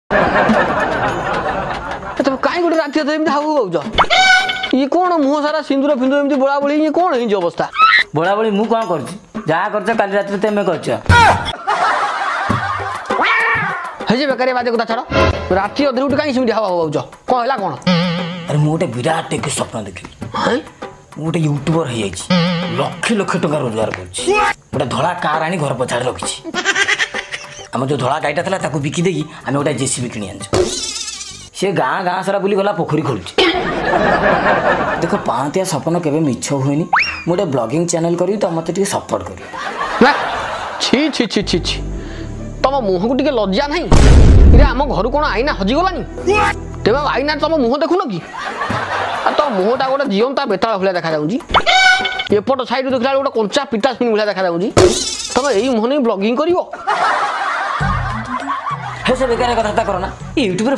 तब कहीं गोटे राति एमती हाउ गाउच ये कौन मुह सारा सिंदूर फिंदूर एमती बोला बोली ये कौन है अवस्था बोला बोली मु कौन कर जहाँ कर काली रात तुम कर बेकार बाजे कथा छाड़ राति अधे उठ कहीं सेमती हाउ गाउच कौन है कौन अरे मुझे गोटे विराट एक स्वप्न देखी गोटे यूट्यूबर हो लक्ष लक्ष टका रोजगार कर धड़ा कार आनी घर पछाड़ रखी आम जो धड़ा गाईटा था बिकी देकी आम गोटे जेसीबी किणी आन सी गाँ गाँ सारा बुली गला पोखरी खोलुची देख पांतिया सपन केबे मिछ हुएनी मोटे ब्लॉगिंग चैनल करी तो मत सपोर्ट करी छी छी छी छी छी तुम मुह को टिके लज्जा नहीं रे आम घर कौन आईना हजिगलानी तेज आईना तुम मुह देखुन कि तुम मुहटा गोटे जीवंता बेताल भाया देखा एपट साइड देखला गोटे कंचा पिता छुणी भाया देखा तुम यही मुह नहीं ब्लॉगिंग कर बेकार कथा करना यूट्यूब